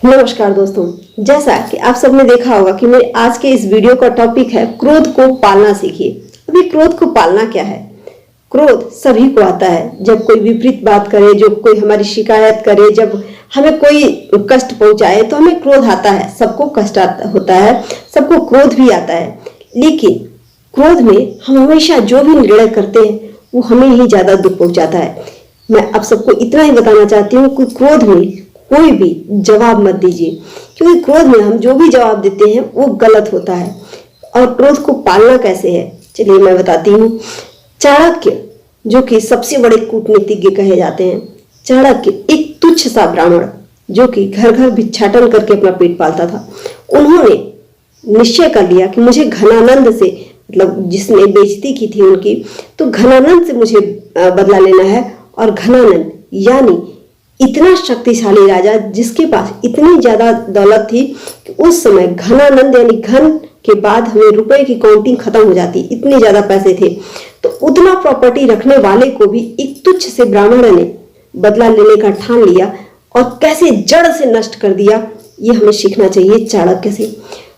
नमस्कार दोस्तों, जैसा कि आप सबने देखा होगा कि मेरे आज के इस वीडियो का टॉपिक है क्रोध को पालना सीखिए। अभी क्रोध को पालना क्या है? क्रोध सभी को आता है। जब कोई विपरीत बात करे, जब कोई हमारी शिकायत करे, जब हमें कोई कष्ट पहुंचाए तो हमें क्रोध आता है। सबको कष्ट होता है, सबको क्रोध भी आता है। लेकिन क्रोध में हम हमेशा जो भी निर्णय करते हैं वो हमें ही ज्यादा दुख पहुंचाता है। मैं आप सबको इतना ही बताना चाहती हूँ कि क्रोध में कोई भी जवाब मत दीजिए, क्योंकि क्रोध में हम जो भी जवाब देते हैं वो गलत होता है। और क्रोध को पालना कैसे है, चलिए मैं बताती हूँ। चाणक्य, जो कि सबसे बड़े कूटनीतिज्ञ कहे जाते हैं, चाणक्य एक तुच्छ सा ब्राह्मण जो कि घर घर भिक्षाटन करके अपना पेट पालता था, उन्होंने निश्चय कर लिया कि मुझे घनानंद से, मतलब जिसने बेइज्जती की थी उनकी, तो घनानंद से मुझे बदला लेना है। और घनानंद यानी इतना शक्तिशाली राजा जिसके पास इतनी ज्यादा दौलत थी कि उस समय घनानंद यानी घन के बाद हमें रुपए की काउंटिंग खत्म हो जाती, इतने ज्यादा पैसे थे। तो उतना प्रॉपर्टी रखने वाले को भी एक तुच्छ से ब्राह्मण ने बदला लेने का ठान लिया और कैसे जड़ से नष्ट कर दिया, ये हमें सीखना चाहिए चाणक्य से।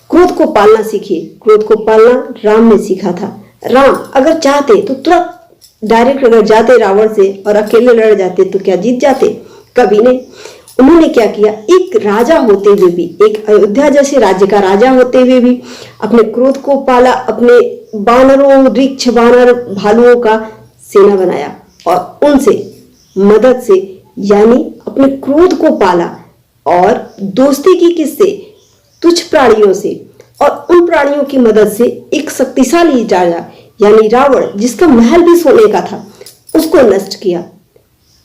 क्रोध को पालना सीखिए। क्रोध को पालना राम ने सीखा था। राम अगर चाहते तो तुरंत डायरेक्ट अगर जाते रावण से और अकेले लड़ जाते तो क्या जीत जाते? कभी नहीं। उन्होंने क्या किया, एक राजा होते हुए भी, एक अयोध्या जैसे राज्य का राजा होते हुए भी अपने क्रोध को पाला। अपने बानरों, रिक्ष बानर, भालुओं का सेना बनाया और उनसे मदद से, यानी अपने क्रोध को पाला। और दोस्ती की किससे? तुच्छ प्राणियों से। और उन प्राणियों की मदद से एक शक्तिशाली राजा यानी रावण, जिसका महल भी सोने का था, उसको नष्ट किया।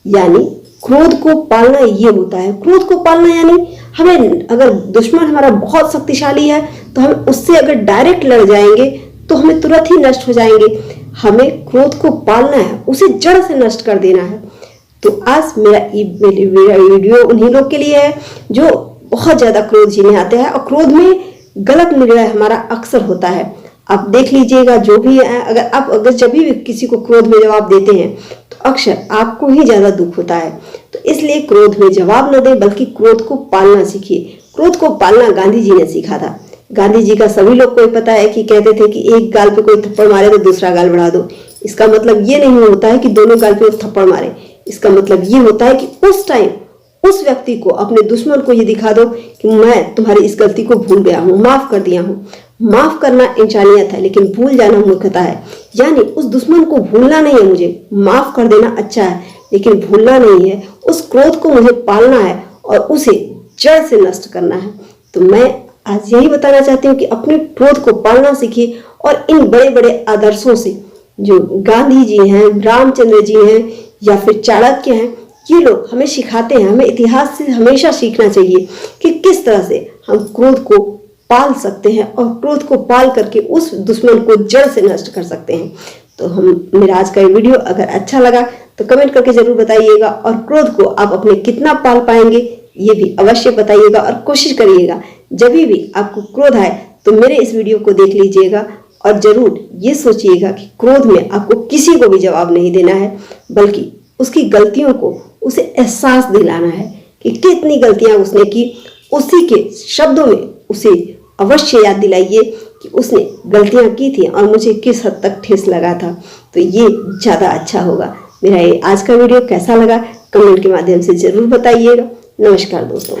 यानी क्रोध को पालना ये होता है। क्रोध को पालना यानी हमें, अगर दुश्मन हमारा बहुत शक्तिशाली है तो हम उससे अगर डायरेक्ट लड़ जाएंगे तो हमें तुरंत ही नष्ट हो जाएंगे। हमें क्रोध को पालना है, उसे जड़ से नष्ट कर देना है। तो आज मेरा वीडियो उन्हीं लोग के लिए है जो बहुत ज्यादा क्रोध झेलने आते हैं और क्रोध में गलत निर्णय हमारा अक्सर होता है। आप देख लीजिएगा, जो भी है, अगर जब भी किसी को क्रोध में जवाब देते हैं तो अक्सर आपको ही ज्यादा दुख होता है। तो इसलिए क्रोध में जवाब न दें, बल्कि क्रोध को पालना सीखिए। क्रोध को पालना गांधी जी ने सीखा था। गांधी जी का सभी लोग को पता है कि कहते थे कि एक गाल पे कोई थप्पड़ मारे तो दूसरा गाल बढ़ा दो। इसका मतलब ये नहीं होता है कि दोनों गाल पे थप्पड़ मारे। इसका मतलब ये होता है कि उस टाइम उस व्यक्ति को, अपने दुश्मन को ये दिखा दो कि मैं तुम्हारी इस गलती को भूल गया हूँ, माफ कर दिया हूँ। माफ करना इंसानियत है, लेकिन भूल जाना मूर्खता है। यानी उस दुश्मन को भूलना नहीं है, मुझे माफ कर देना अच्छा है, लेकिन भूलना नहीं है। उस क्रोध को मुझे पालना है और उसे जड़ से नष्ट करना है। तो मैं आज यही बताना चाहती हूँ कि अपने क्रोध को पालना सीखिए। और इन बड़े बड़े आदर्शों से, जो गांधी जी हैं, रामचंद्र जी हैं या फिर चाणक्य हैं, ये लोग हमें सिखाते हैं। हमें इतिहास से हमेशा सीखना चाहिए कि किस तरह से हम क्रोध को पाल सकते हैं और क्रोध को पाल करके उस दुश्मन को जड़ से नष्ट कर सकते हैं। तो मेरा आज का ये वीडियो अगर अच्छा लगा तो कमेंट करके जरूर बताइएगा। और क्रोध को आप अपने कितना पाल पाएंगे ये भी अवश्य बताइएगा। और कोशिश करिएगा जब भी आपको क्रोध आए तो मेरे इस वीडियो को देख लीजिएगा और जरूर ये सोचिएगा कि क्रोध में आपको किसी को भी जवाब नहीं देना है, बल्कि उसकी गलतियों को उसे एहसास दिलाना है कि कितनी गलतियां उसने की। उसी के शब्दों में उसे अवश्य याद दिलाइए कि उसने गलतियां की थी और मुझे किस हद तक ठेस लगा था। तो ये ज़्यादा अच्छा होगा। मेरा ये आज का वीडियो कैसा लगा कमेंट के माध्यम से जरूर बताइएगा। नमस्कार दोस्तों।